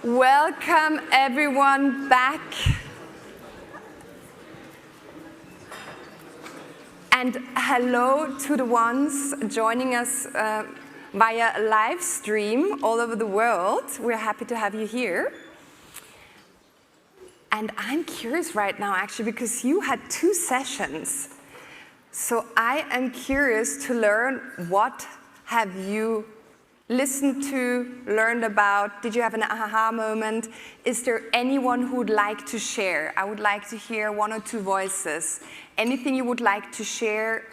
Welcome everyone back. And hello to the ones joining us via live stream all over the world. We're happy to have you here. And I'm curious right now, actually, because you had 2 sessions. So I am curious to learn, what have you listened to, learned about? Did you have an aha moment? Is there anyone who would like to share? I would like to hear 1 or 2 voices. Anything you would like to share,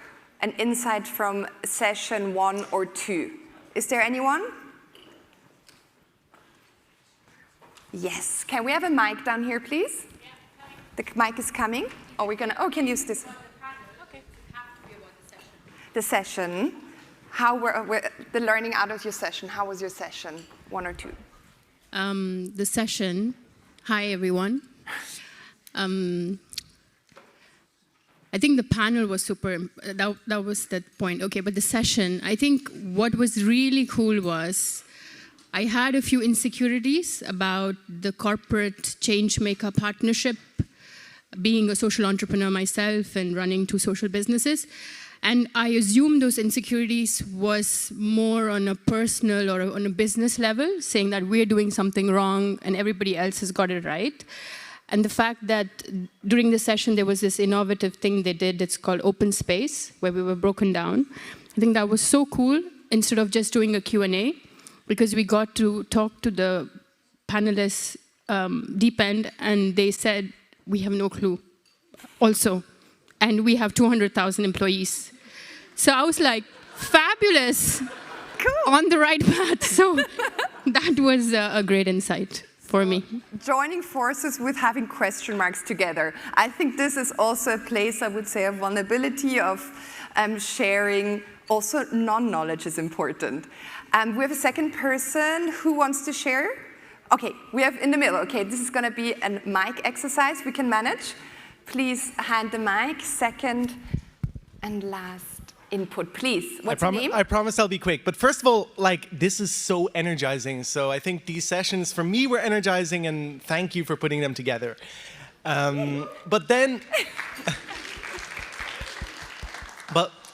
an insight from session 1 or 2? Is there anyone? Yes. Can we have a mic down here, please? Yeah, the mic is coming. Oh, we're gonna. Oh, can you use this? Okay. Have to be about the session. How were the learning out of your session? How was your session? 1 or 2? The session. Hi, everyone. I think the panel was super. That was the point. Okay, but the session. I think what was really cool was I had a few insecurities about the corporate changemaker partnership, being a social entrepreneur myself and running 2 social businesses. And I assumed those insecurities was more on a personal or on a business level, saying that we're doing something wrong and everybody else has got it right. And the fact that during the session there was this innovative thing they did, it's called open space, where we were broken down. I think that was so cool, instead of just doing a Q&A, because we got to talk to the panelists deep end, and they said, we have no clue also. And we have 200,000 employees. So I was like, fabulous, cool. On the right path. So that was a great insight for me. Joining forces with having question marks together. I think this is also a place, I would say, of vulnerability, of sharing. Also, non-knowledge is important. We have a second person who wants to share. Okay, we have in the middle. Okay, this is going to be a mic exercise we can manage. Please hand the mic. Second and last input, please. What's your name? I promise I'll be quick. But first of all, this is so energizing. So I think these sessions for me were energizing, and thank you for putting them together. But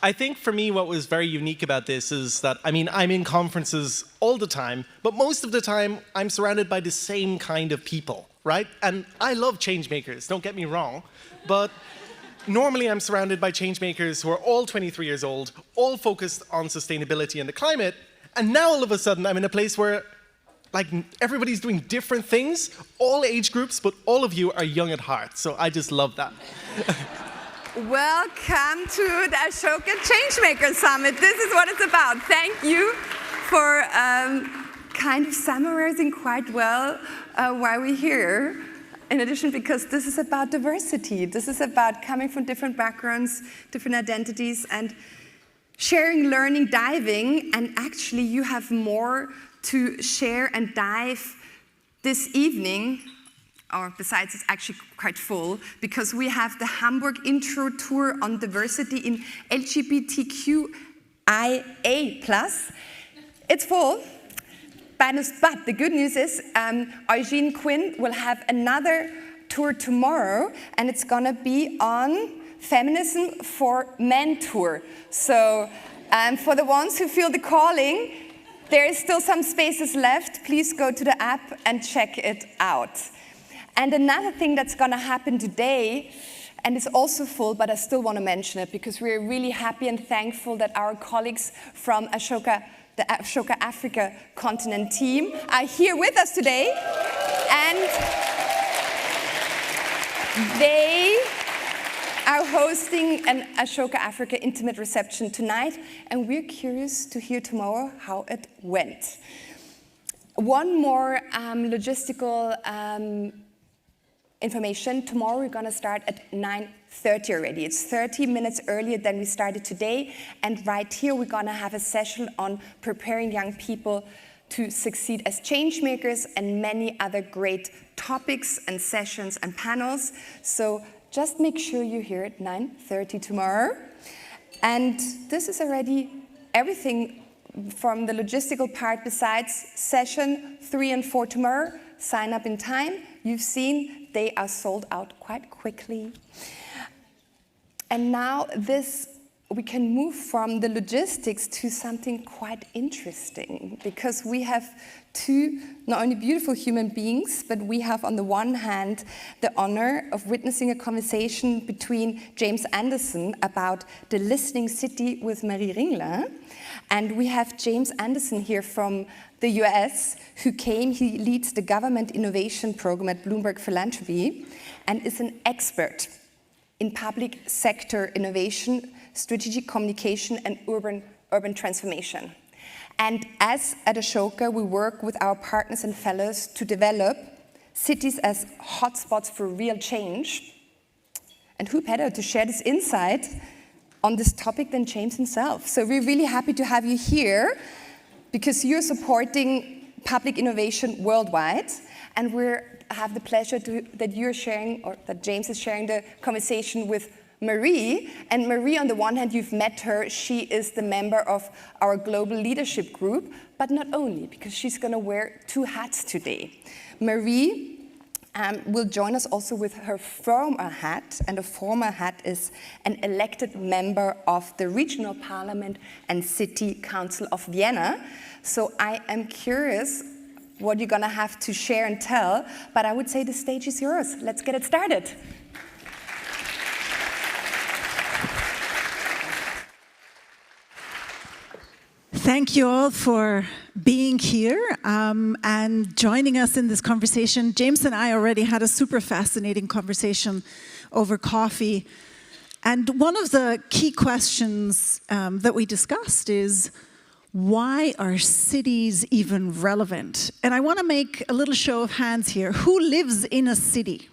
I think for me what was very unique about this is that, I'm in conferences all the time, but most of the time I'm surrounded by the same kind of people, right? And I love change makers, don't get me wrong, but normally I'm surrounded by change makers who are all 23 years old, all focused on sustainability and the climate, and now all of a sudden I'm in a place where everybody's doing different things, all age groups, but all of you are young at heart, so I just love that. Welcome to the Ashoka Changemaker Summit. This is what it's about. Thank you for kind of summarizing quite well why we're here. In addition, because this is about diversity. This is about coming from different backgrounds, different identities, and sharing, learning, diving. And actually, you have more to share and dive this evening. Or besides, it's actually quite full, because we have the Hamburg Intro Tour on Diversity in LGBTQIA+. It's full, but the good news is Eugene Quinn will have another tour tomorrow, and it's going to be on Feminism for Men tour. So for the ones who feel the calling, there is still some spaces left. Please go to the app and check it out. And another thing that's going to happen today, and it's also full, but I still want to mention it because we're really happy and thankful that our colleagues from the Ashoka Africa continent team are here with us today. And they are hosting an Ashoka Africa intimate reception tonight, and we're curious to hear tomorrow how it went. One more logistical information. Tomorrow we're going to start at 9:30 already. It's 30 minutes earlier than we started today. And right here we're going to have a session on preparing young people to succeed as change makers, and many other great topics and sessions and panels. So just make sure you're here at 9:30 tomorrow. And this is already everything from the logistical part. Besides session 3 and 4 tomorrow, sign up in time. You've seen they are sold out quite quickly. And now we can move from the logistics to something quite interesting, because we have two not only beautiful human beings, but we have on the one hand the honor of witnessing a conversation between James Anderson about the listening city with Marie Ringler. And we have James Anderson here from the US who came. He leads the government innovation program at Bloomberg Philanthropies and is an expert in public sector innovation, strategic communication, and urban transformation. And as at Ashoka, we work with our partners and fellows to develop cities as hotspots for real change. And who better to share this insight on this topic than James himself? So we're really happy to have you here, because you're supporting public innovation worldwide, and we have the pleasure that you're sharing, or that James is sharing the conversation with Marie. And Marie, on the one hand, you've met her. She is the member of our global leadership group, but not only, because she's going to wear two hats today. Marie will join us also with her former hat, and the former hat is an elected member of the Regional Parliament and City Council of Vienna. So I am curious what you're going to have to share and tell, but I would say the stage is yours. Let's get it started. Thank you all for being here and joining us in this conversation. James and I already had a super fascinating conversation over coffee. And one of the key questions that we discussed is, why are cities even relevant? And I want to make a little show of hands here. Who lives in a city?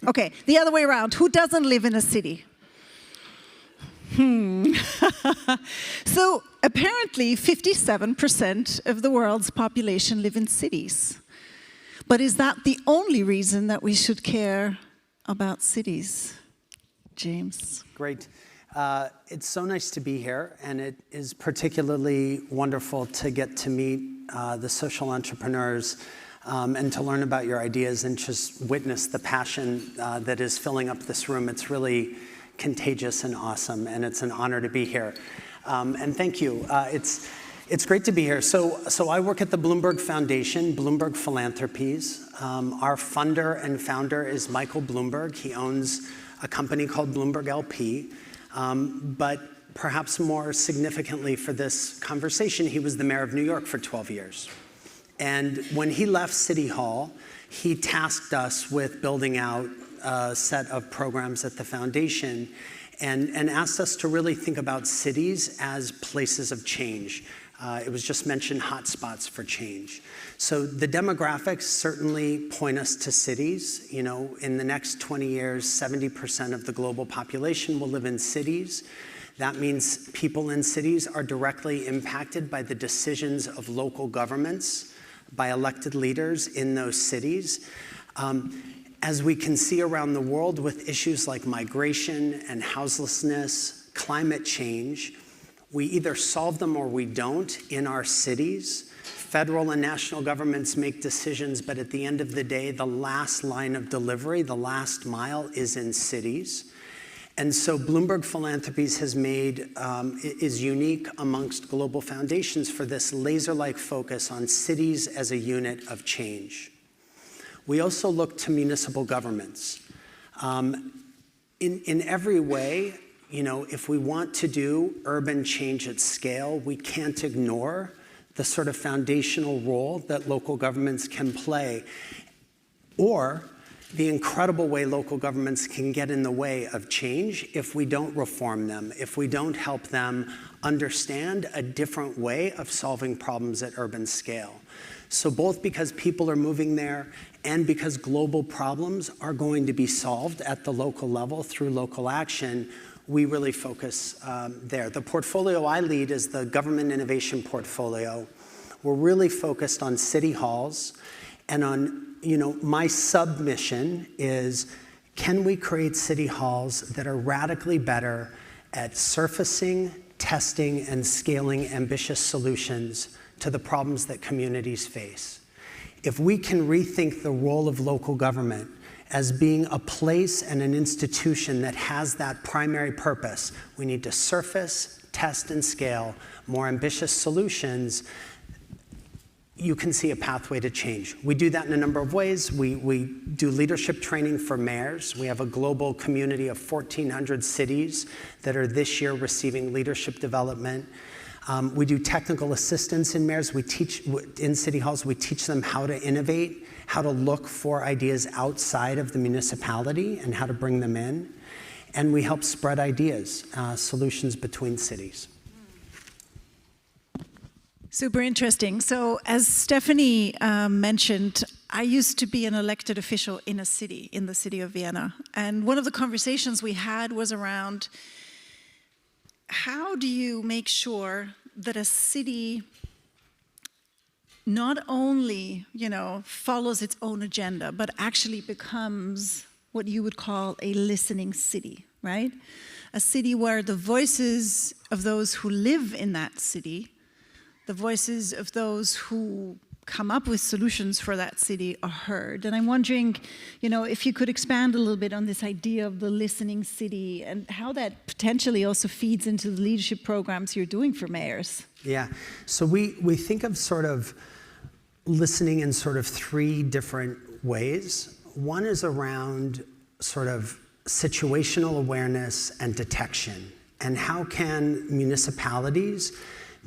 Okay, the other way around. Who doesn't live in a city? So apparently 57% of the world's population live in cities. But is that the only reason that we should care about cities? James? Great. It's so nice to be here, and it is particularly wonderful to get to meet the social entrepreneurs and to learn about your ideas and just witness the passion that is filling up this room. It's really contagious and awesome, and it's an honor to be here. And thank you. It's great to be here. So I work at the Bloomberg Foundation, Bloomberg Philanthropies. Our funder and founder is Michael Bloomberg. He owns a company called Bloomberg LP. But perhaps more significantly for this conversation, he was the mayor of New York for 12 years. And when he left City Hall, he tasked us with building out a set of programs at the foundation and asked us to really think about cities as places of change. It was just mentioned hotspots for change. So the demographics certainly point us to cities. You know, in the next 20 years, 70% of the global population will live in cities. That means people in cities are directly impacted by the decisions of local governments, by elected leaders in those cities. As we can see around the world with issues like migration and houselessness, climate change, we either solve them or we don't in our cities. Federal and national governments make decisions, but at the end of the day, the last line of delivery, the last mile, is in cities. And so Bloomberg Philanthropies is unique amongst global foundations for this laser-like focus on cities as a unit of change. We also look to municipal governments. In every way, you know, if we want to do urban change at scale, we can't ignore the sort of foundational role that local governments can play, or the incredible way local governments can get in the way of change if we don't reform them, if we don't help them understand a different way of solving problems at urban scale. So both because people are moving there and because global problems are going to be solved at the local level through local action, we really focus there. The portfolio I lead is the Government Innovation Portfolio. We're really focused on city halls, and on, you know, my submission is, can we create city halls that are radically better at surfacing, testing, and scaling ambitious solutions to the problems that communities face? If we can rethink the role of local government as being a place and an institution that has that primary purpose, we need to surface, test, and scale more ambitious solutions, you can see a pathway to change. We do that in a number of ways. We do leadership training for mayors. We have a global community of 1,400 cities that are this year receiving leadership development. We do technical assistance in mayors. We teach, in city halls, we teach them how to innovate, how to look for ideas outside of the municipality and how to bring them in. And we help spread ideas, solutions between cities. Super interesting. So as Stephanie mentioned, I used to be an elected official in a city, in the city of Vienna. And one of the conversations we had was around how do you make sure that a city not only, follows its own agenda, but actually becomes what you would call a listening city, right? A city where the voices of those who live in that city, the voices of those who come up with solutions for that city are heard. And I'm wondering, if you could expand a little bit on this idea of the listening city and how that potentially also feeds into the leadership programs you're doing for mayors. Yeah, so we think of sort of listening in sort of three different ways. One is around sort of situational awareness and detection. And how can municipalities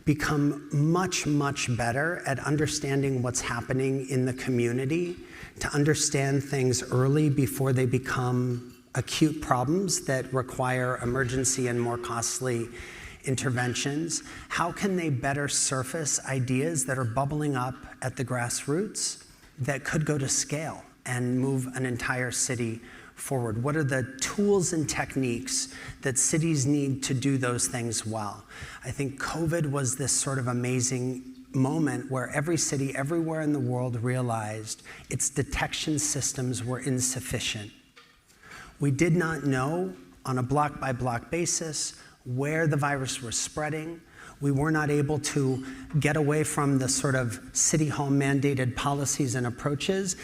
become much, much better at understanding what's happening in the community, to understand things early before they become acute problems that require emergency and more costly interventions? How can they better surface ideas that are bubbling up at the grassroots that could go to scale and move an entire city forward? What are the tools and techniques that cities need to do those things well? I think COVID was this sort of amazing moment where every city everywhere in the world realized its detection systems were insufficient. We did not know on a block-by-block basis where the virus was spreading. We were not able to get away from the sort of city hall mandated policies and approaches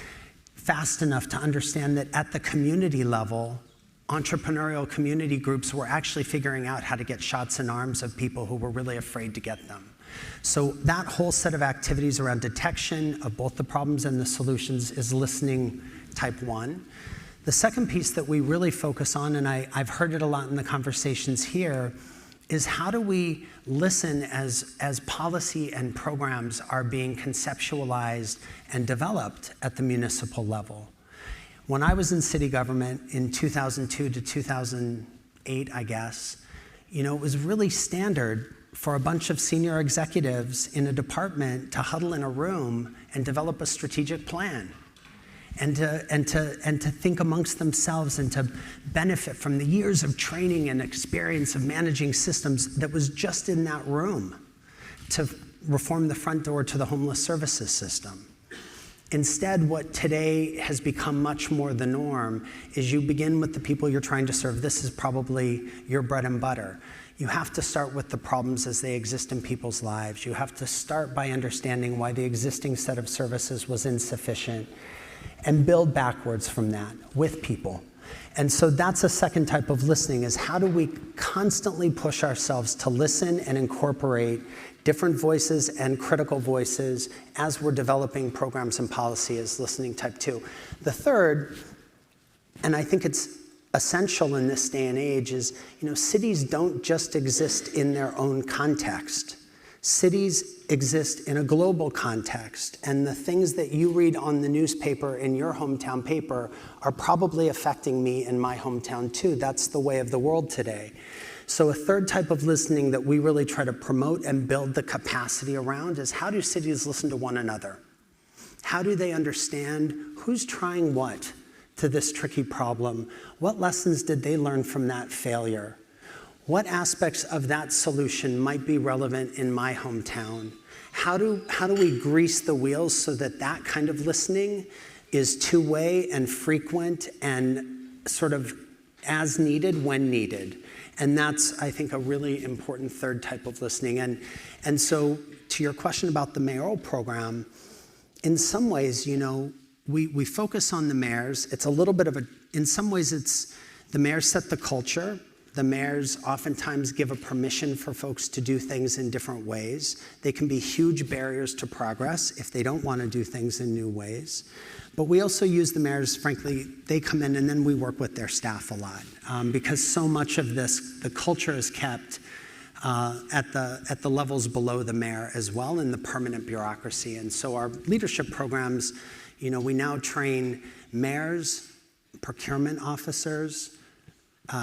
fast enough to understand that at the community level, entrepreneurial community groups were actually figuring out how to get shots in arms of people who were really afraid to get them. So that whole set of activities around detection of both the problems and the solutions is listening type 1. The second piece that we really focus on, and I've heard it a lot in the conversations here, is how do we listen as policy and programs are being conceptualized and developed at the municipal level. When I was in city government in 2002 to 2008, I guess, it was really standard for a bunch of senior executives in a department to huddle in a room and develop a strategic plan. And to think amongst themselves and to benefit from the years of training and experience of managing systems that was just in that room to reform the front door to the homeless services system. Instead, what today has become much more the norm is you begin with the people you're trying to serve. This is probably your bread and butter. You have to start with the problems as they exist in people's lives. You have to start by understanding why the existing set of services was insufficient, and build backwards from that with people. And so that's a second type of listening, is how do we constantly push ourselves to listen and incorporate different voices and critical voices as we're developing programs and policy, as listening type 2. The third, and I think it's essential in this day and age, is cities don't just exist in their own context. Cities exist in a global context, and the things that you read on the newspaper in your hometown paper are probably affecting me in my hometown too. That's the way of the world today. So a third type of listening that we really try to promote and build the capacity around is, how do cities listen to one another? How do they understand who's trying what to this tricky problem? What lessons did they learn from that failure? What aspects of that solution might be relevant in my hometown? How do we grease the wheels so that that kind of listening is two-way and frequent and sort of as needed when needed? And that's, I think, a really important third type of listening. And so to your question about the mayoral program, in some ways, we focus on the mayors. It's a little bit of in some ways the mayors set the culture. The mayors oftentimes give a permission for folks to do things in different ways. They can be huge barriers to progress if they don't want to do things in new ways. But we also use the mayors, frankly, they come in and then we work with their staff a lot because so much of the culture is kept at the levels below the mayor as well in the permanent bureaucracy. And so our leadership programs, we now train mayors, procurement officers,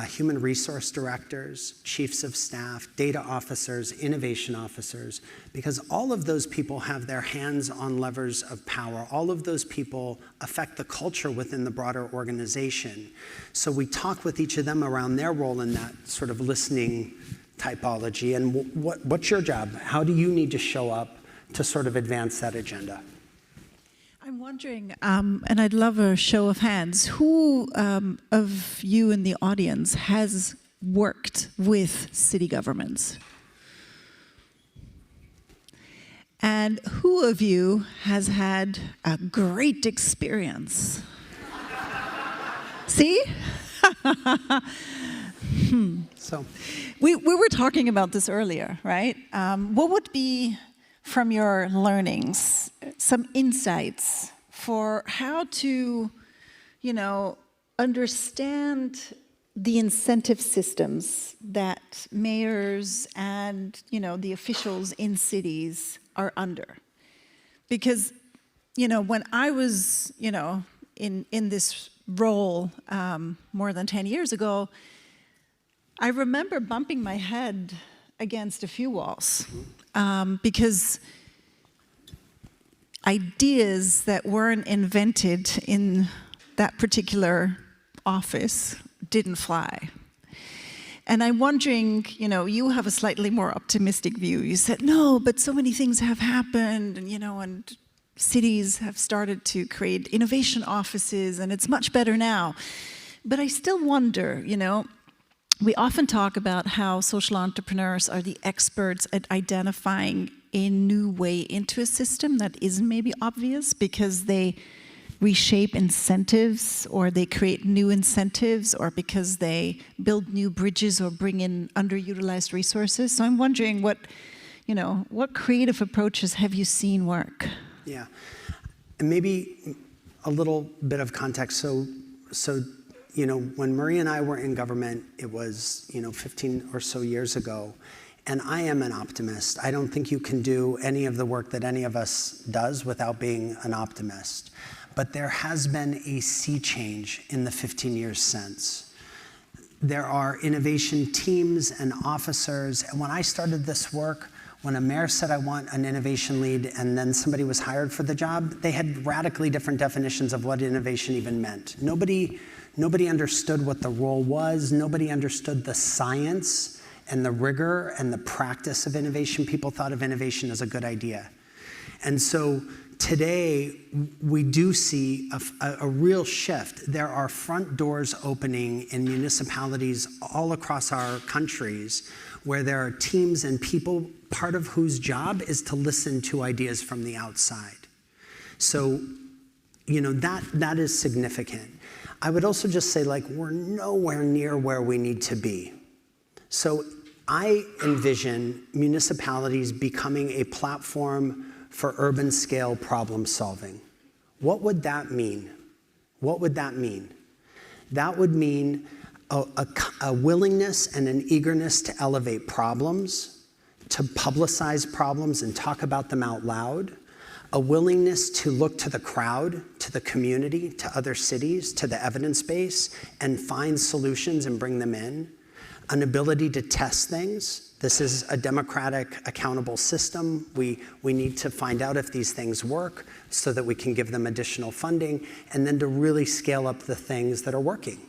human resource directors, chiefs of staff, data officers, innovation officers, because all of those people have their hands on levers of power. All of those people affect the culture within the broader organization. So we talk with each of them around their role in that sort of listening typology. And what's your job? How do you need to show up to sort of advance that agenda? I'm wondering, and I'd love a show of hands, who of you in the audience has worked with city governments? And who of you has had a great experience? See? So we were talking about this earlier, right? What would be, from your learnings, some insights for how to, understand the incentive systems that mayors and, the officials in cities are under? Because, when I was, in this role more than 10 years ago, I remember bumping my head against a few walls because ideas that weren't invented in that particular office didn't fly. And I'm wondering, you have a slightly more optimistic view. You said, no, but so many things have happened, and, and cities have started to create innovation offices, and it's much better now. But I still wonder, we often talk about how social entrepreneurs are the experts at identifying a new way into a system that isn't maybe obvious because they reshape incentives or they create new incentives or because they build new bridges or bring in underutilized resources. So I'm wondering what creative approaches have you seen work? Yeah, and maybe a little bit of context. So when Marie and I were in government, it was 15 or so years ago, and I am an optimist. I don't think you can do any of the work that any of us does without being an optimist. But there has been a sea change in the 15 years since. There are innovation teams and officers, and when I started this work, when a mayor said, I want an innovation lead, and then somebody was hired for the job, they had radically different definitions of what innovation even meant. Nobody understood what the role was. Nobody understood the science and the rigor and the practice of innovation. People thought of innovation as a good idea. And so today, we do see a real shift. There are front doors opening in municipalities all across our countries where there are teams and people, part of whose job is to listen to ideas from the outside. So, that is significant. I would also just say, we're nowhere near where we need to be. So I envision municipalities becoming a platform for urban scale problem solving. What would that mean? What would that mean? That would mean a willingness and an eagerness to elevate problems, to publicize problems and talk about them out loud, a willingness to look to the crowd, to the community, to other cities, to the evidence base, and find solutions and bring them in, an ability to test things. This is a democratic, accountable system. We need to find out if these things work so that we can give them additional funding, and then to really scale up the things that are working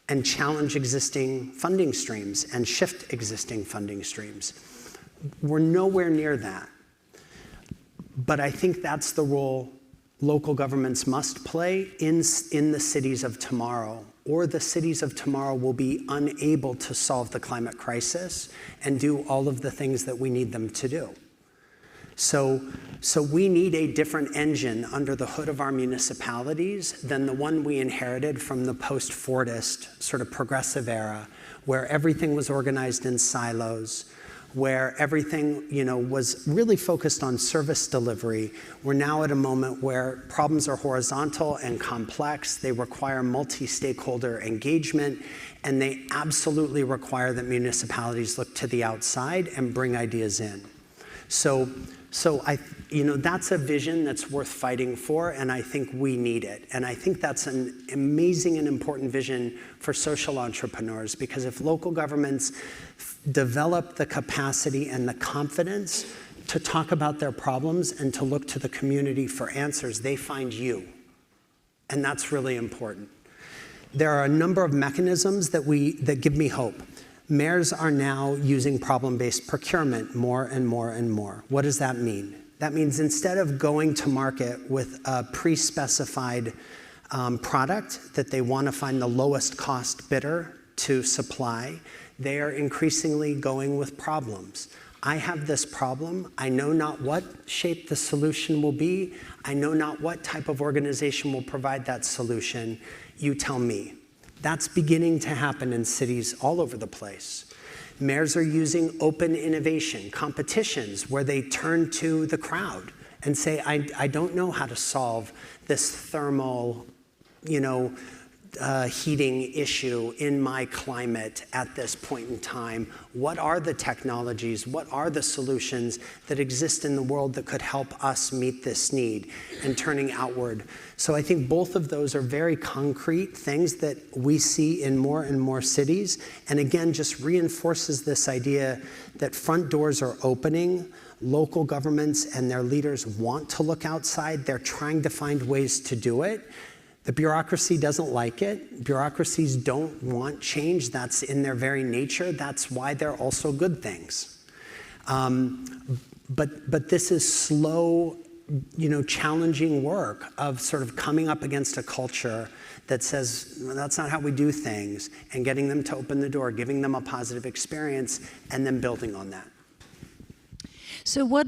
and challenge existing funding streams and shift existing funding streams. We're nowhere near that. But I think that's the role local governments must play in the cities of tomorrow, or the cities of tomorrow will be unable to solve the climate crisis and do all of the things that we need them to do. So we need a different engine under the hood of our municipalities than the one we inherited from the post-Fordist sort of progressive era, where everything was organized in silos, where everything, was really focused on service delivery. We're now at a moment where problems are horizontal and complex. They require multi-stakeholder engagement, and they absolutely require that municipalities look to the outside and bring ideas in. So that's a vision that's worth fighting for, and I think we need it. And I think that's an amazing and important vision for social entrepreneurs, because if local governments develop the capacity and the confidence to talk about their problems and to look to the community for answers, they find you. And that's really important. There are a number of mechanisms that give me hope. Mayors are now using problem-based procurement more and more and more. What does that mean? That means instead of going to market with a pre-specified product that they want to find the lowest cost bidder to supply, they are increasingly going with problems. I have this problem. I know not what shape the solution will be. I know not what type of organization will provide that solution. You tell me. That's beginning to happen in cities all over the place. Mayors are using open innovation, competitions where they turn to the crowd and say, I don't know how to solve this thermal, heating issue in my climate at this point in time. What are the technologies? What are the solutions that exist in the world that could help us meet this need, and turning outward? So I think both of those are very concrete things that we see in more and more cities, and again, just reinforces this idea that front doors are opening. Local governments and their leaders want to look outside. They're trying to find ways to do it. The bureaucracy doesn't like it. Bureaucracies don't want change. That's in their very nature. That's why they're also good things. But this is slow, challenging work of sort of coming up against a culture that says, well, that's not how we do things, and getting them to open the door, giving them a positive experience, and then building on that. So what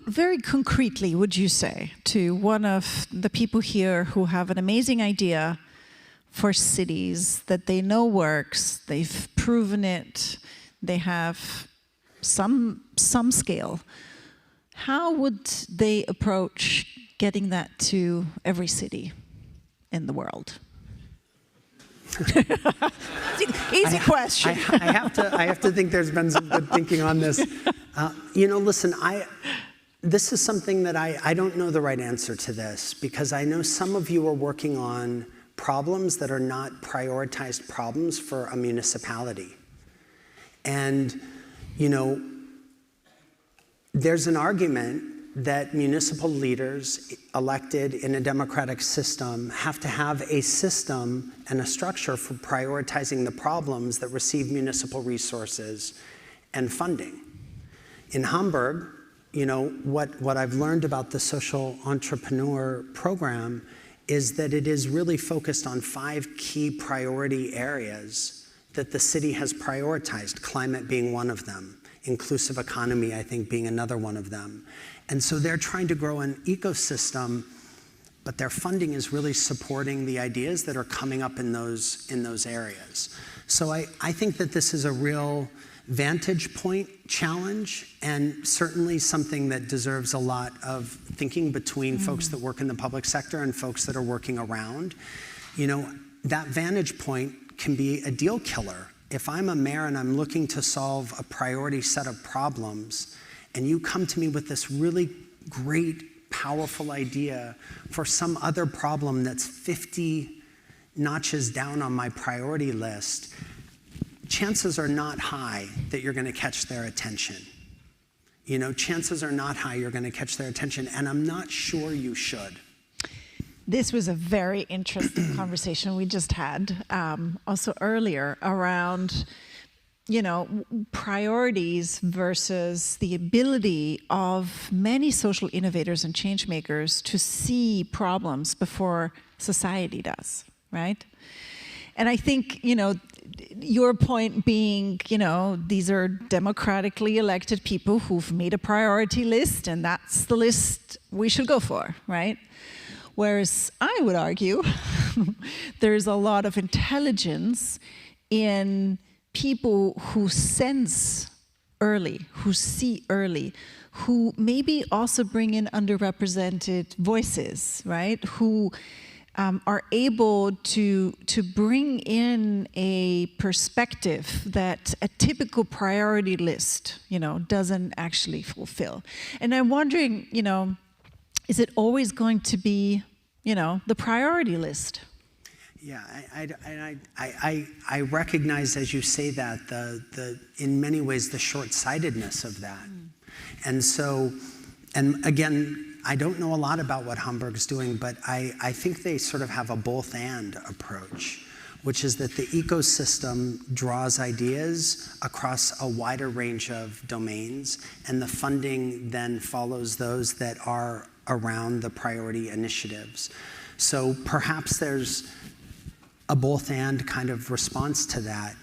very concretely would you say to one of the people here who have an amazing idea for cities that they know works, they've proven it, they have some scale? How would they approach getting that to every city in the world? Easy question. I have to think there's been some good thinking on this. Listen, this is something that I don't know the right answer to this, because I know some of you are working on problems that are not prioritized problems for a municipality. And, there's an argument that municipal leaders elected in a democratic system have to have a system and a structure for prioritizing the problems that receive municipal resources and funding. In Hamburg, what I've learned about the social entrepreneur program is that it is really focused on 5 key priority areas that the city has prioritized, climate being one of them, inclusive economy, I think, being another one of them. And so they're trying to grow an ecosystem, but their funding is really supporting the ideas that are coming up in those areas. So I think that this is a real vantage point challenge, and certainly something that deserves a lot of thinking between folks that work in the public sector and folks that are working around. That vantage point can be a deal killer. If I'm a mayor and I'm looking to solve a priority set of problems, and you come to me with this really great, powerful idea for some other problem that's 50 notches down on my priority list, chances are not high that you're going to catch their attention. Chances are not high you're going to catch their attention, and I'm not sure you should. This was a very interesting conversation we just had also earlier around, priorities versus the ability of many social innovators and change makers to see problems before society does, right? And I think, your point being, these are democratically elected people who've made a priority list, and that's the list we should go for, right? Whereas I would argue there's a lot of intelligence in people who sense early, who see early, who maybe also bring in underrepresented voices, right? Who are able to bring in a perspective that a typical priority list, doesn't actually fulfill. And I'm wondering, is it always going to be, the priority list? Yeah, I recognize as you say that in many ways the short-sightedness of that. And so, and again, I don't know a lot about what Hamburg's doing, but I think they sort of have a both-and approach, which is that the ecosystem draws ideas across a wider range of domains, and the funding then follows those that are around the priority initiatives. So perhaps there's a both-and kind of response to that.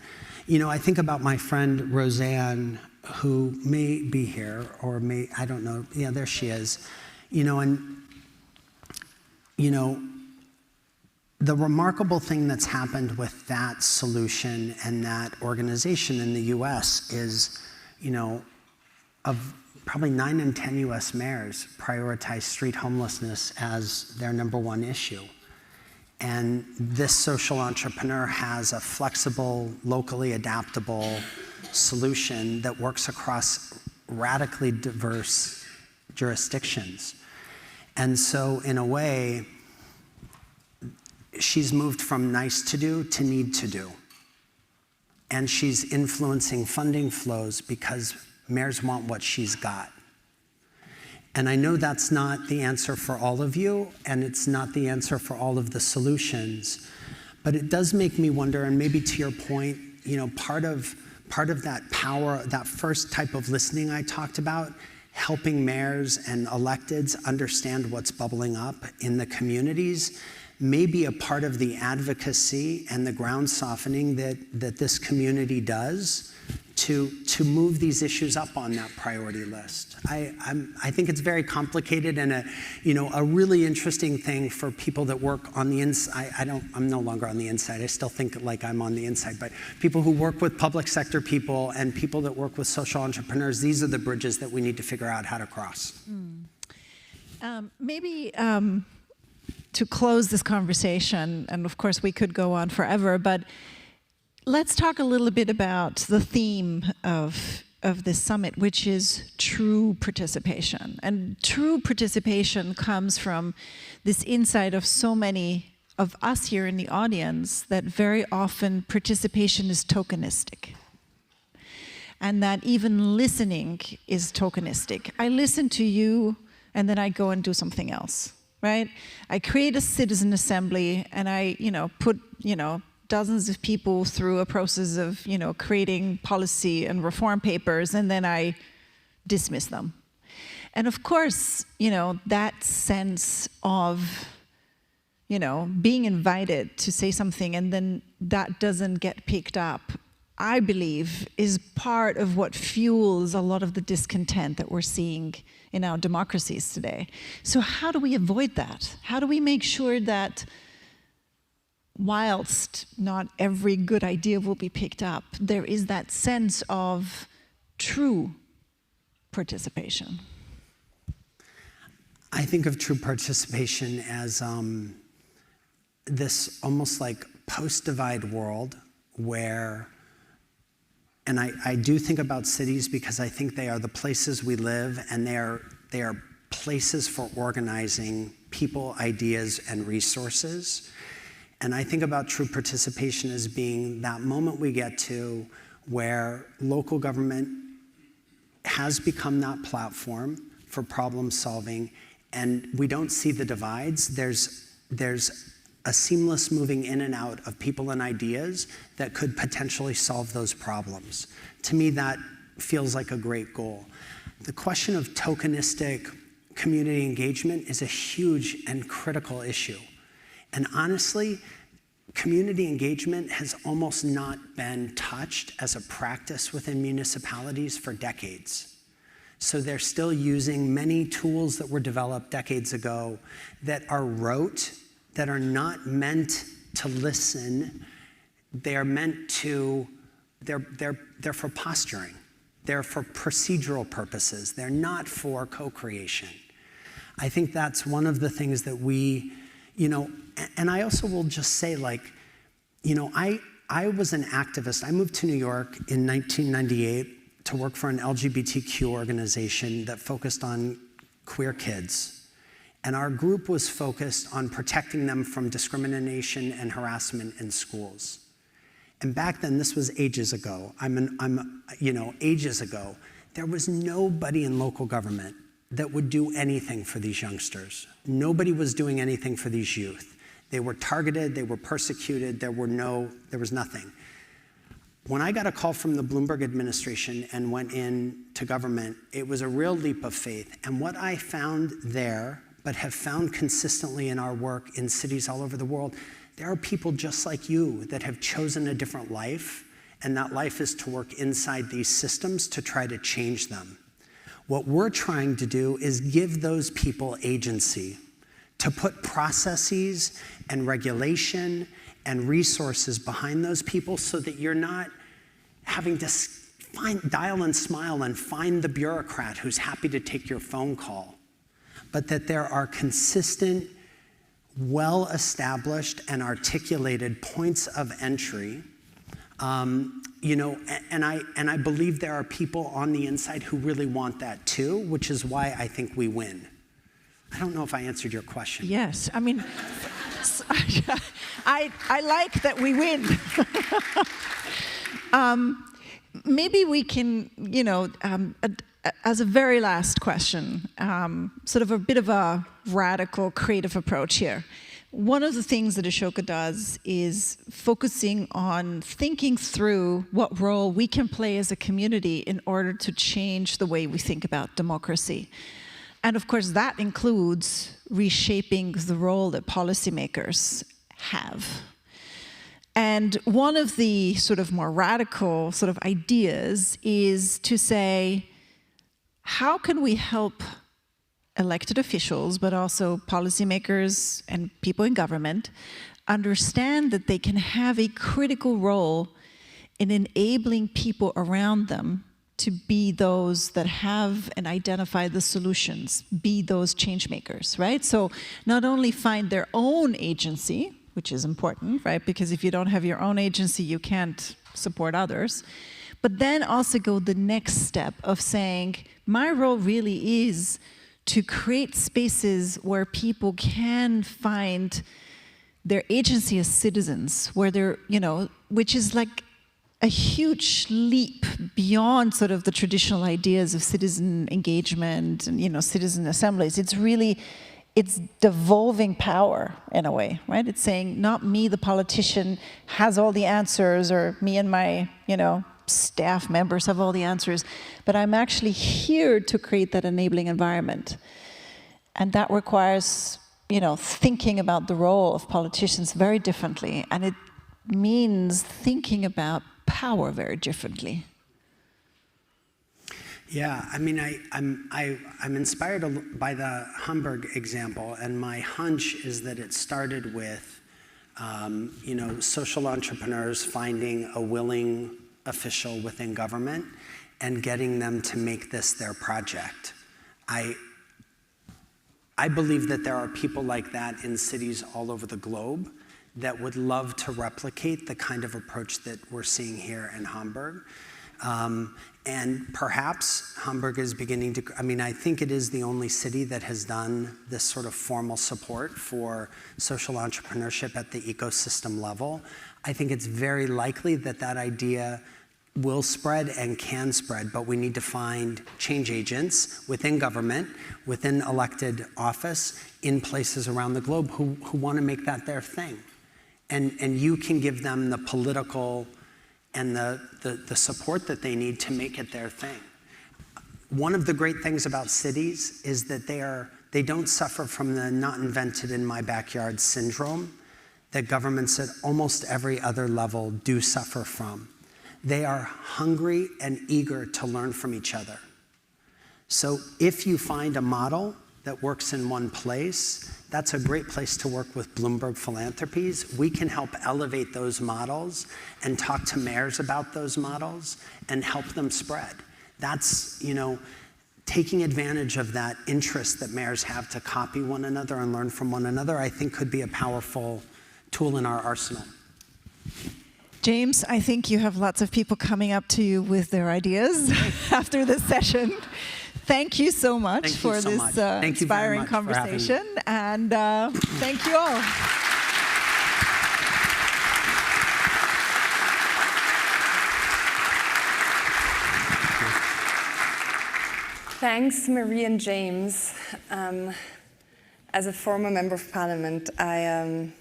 I think about my friend Roseanne, who may be here, or may, I don't know, yeah, there she is. The remarkable thing that's happened with that solution and that organization in the US is, of probably 9 in 10 US mayors prioritize street homelessness as their #1 issue. And this social entrepreneur has a flexible, locally adaptable solution that works across radically diverse jurisdictions. And so in a way, she's moved from nice to do to need to do. And she's influencing funding flows because mayors want what she's got. And I know that's not the answer for all of you, and it's not the answer for all of the solutions, but it does make me wonder, and maybe to your point, part of that power, that first type of listening I talked about, helping mayors and electeds understand what's bubbling up in the communities, may be a part of the advocacy and the ground softening that this community does to move these issues up on that priority list. I think it's very complicated and a really interesting thing for people that work on the inside. I'm no longer on the inside. I still think like I'm on the inside, but people who work with public sector people and people that work with social entrepreneurs, these are the bridges that we need to figure out how to cross. Maybe to close this conversation, and of course we could go on forever, but let's talk a little bit about the theme of this summit, which is true participation. And true participation comes from this insight of so many of us here in the audience that very often participation is tokenistic. And that even listening is tokenistic. I listen to you and then I go and do something else, right? I create a citizen assembly and I, put, dozens of people through a process of, creating policy and reform papers, and then I dismiss them. And of course, that sense of, being invited to say something and then that doesn't get picked up, I believe, is part of what fuels a lot of the discontent that we're seeing in our democracies today. So how do we avoid that? How do we make sure that whilst not every good idea will be picked up, there is that sense of true participation? I think of true participation as this almost like post-divide world where, and I do think about cities because I think they are the places we live, and they are places for organizing people, ideas, and resources. And I think about true participation as being that moment we get to where local government has become that platform for problem solving, and we don't see the divides. There's a seamless moving in and out of people and ideas that could potentially solve those problems. To me, that feels like a great goal. The question of tokenistic community engagement is a huge and critical issue. And honestly, community engagement has almost not been touched as a practice within municipalities for decades. So they're still using many tools that were developed decades ago that are rote, that are not meant to listen. They are meant to, they're for posturing. They're for procedural purposes. They're not for co-creation. I think that's one of the things that we, and I also will just say, I was an activist. I moved to New York in 1998 to work for an LGBTQ organization that focused on queer kids. And our group was focused on protecting them from discrimination and harassment in schools. And back then, this was ages ago. Ages ago, there was nobody in local government that would do anything for these youngsters. Nobody was doing anything for these youth. They were targeted, they were persecuted, there was nothing. When I got a call from the Bloomberg administration and went into government, it was a real leap of faith. And what I found there, but have found consistently in our work in cities all over the world, there are people just like you that have chosen a different life, and that life is to work inside these systems to try to change them. What we're trying to do is give those people agency, to put processes and regulation and resources behind those people so that you're not having to dial and smile and find the bureaucrat who's happy to take your phone call, but that there are consistent, well-established and articulated points of entry. And I believe there are people on the inside who really want that too, which is why I think we win. I don't know if I answered your question. Yes, I mean, I like that we win. Maybe we can, as a very last question, sort of a bit of a radical creative approach here. One of the things that Ashoka does is focusing on thinking through what role we can play as a community in order to change the way we think about democracy. And of course, that includes reshaping the role that policymakers have. And one of the sort of more radical sort of ideas is to say, how can we help elected officials, but also policymakers and people in government, understand that they can have a critical role in enabling people around them to be those that have and identify the solutions, be those change makers, right? So not only find their own agency, which is important, right? Because if you don't have your own agency, you can't support others. But then also go the next step of saying, my role really is to create spaces where people can find their agency as citizens, where they're, which is like a huge leap beyond sort of the traditional ideas of citizen engagement and, citizen assemblies. It's devolving power in a way, right? It's saying, not me, the politician, has all the answers, or me and my, staff members have all the answers, but I'm actually here to create that enabling environment. And that requires, thinking about the role of politicians very differently, and it means thinking about power very differently. Yeah, I mean, I'm inspired by the Hamburg example, and my hunch is that it started with, social entrepreneurs finding a willing official within government and getting them to make this their project. I believe that there are people like that in cities all over the globe that would love to replicate the kind of approach that we're seeing here in Hamburg. And perhaps Hamburg is beginning to, I think it is the only city that has done this sort of formal support for social entrepreneurship at the ecosystem level. I think it's very likely that that idea will spread and can spread, but we need to find change agents within government, within elected office, in places around the globe who want to make that their thing. And you can give them the political and the support that they need to make it their thing. One of the great things about cities is that they don't suffer from the not invented in my backyard syndrome. that governments at almost every other level do suffer from. They are hungry and eager to learn from each other. So if you find a model that works in one place, that's a great place to work with Bloomberg Philanthropies. We can help elevate those models and talk to mayors about those models and help them spread. That's, taking advantage of that interest that mayors have to copy one another and learn from one another, I think could be a powerful tool in our arsenal. James, I think you have lots of people coming up to you with their ideas after this session. Thank you so much for this inspiring conversation, and thank you all. Thanks, Marie and James. As a former member of parliament, I'm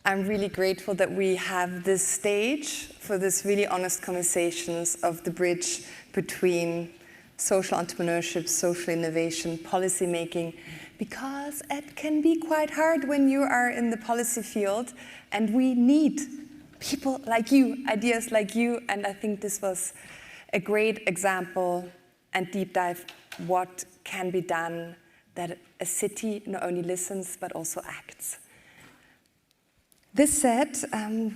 really grateful that we have this stage for this really honest conversations of the bridge between social entrepreneurship, social innovation, policy making, because it can be quite hard when you are in the policy field, and we need people like you, ideas like you, and I think this was a great example and deep dive what can be done, that a city not only listens but also acts. This said,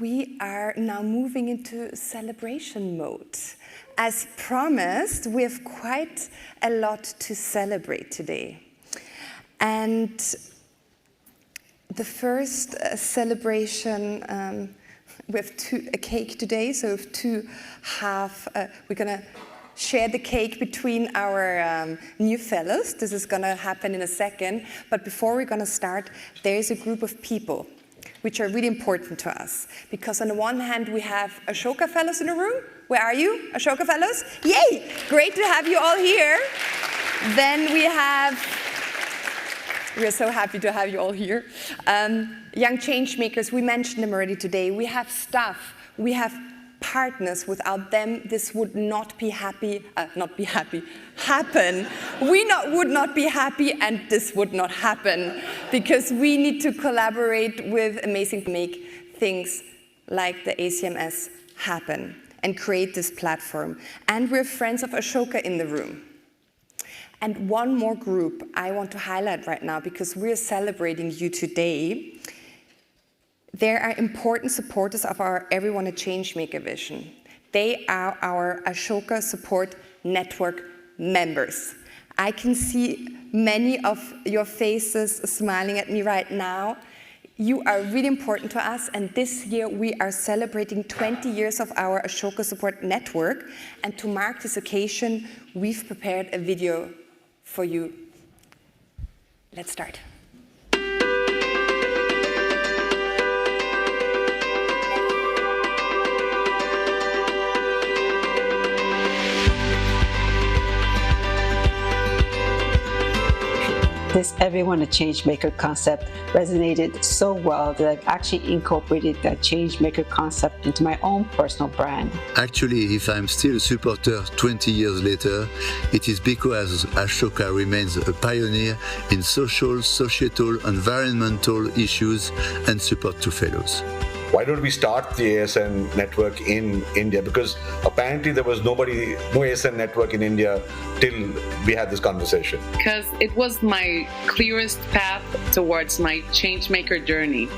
we are now moving into celebration mode. As promised, we have quite a lot to celebrate today. And the first celebration, we have a cake today, so we have we're going to share the cake between our new fellows. This is going to happen in a second. But before we're going to start, there is a group of people which are really important to us. Because on the one hand, we have Ashoka Fellows in the room. Where are you, Ashoka Fellows? Yay! Great to have you all here. Then we're so happy to have you all here. Young changemakers, we mentioned them already today. We have staff, we have partners. Without them, this would not be happen. We would not be happy, and this would not happen, because we need to collaborate with amazing to make things like the ACMS happen and create this platform. And we're friends of Ashoka in the room. And one more group I want to highlight right now, because we're celebrating you today. They are important supporters of our Everyone a Changemaker vision. They are our Ashoka Support Network members. I can see many of your faces smiling at me right now. You are really important to us, and this year we are celebrating 20 years of our Ashoka Support Network, and to mark this occasion, we've prepared a video for you. Let's start. This Everyone a Changemaker concept resonated so well that I've actually incorporated that Changemaker concept into my own personal brand. Actually, if I'm still a supporter 20 years later, it is because Ashoka remains a pioneer in social, societal, environmental issues and support to fellows. Why don't we start the ASN network in India? Because apparently there was no ASN network in India till we had this conversation. Because it was my clearest path towards my changemaker journey.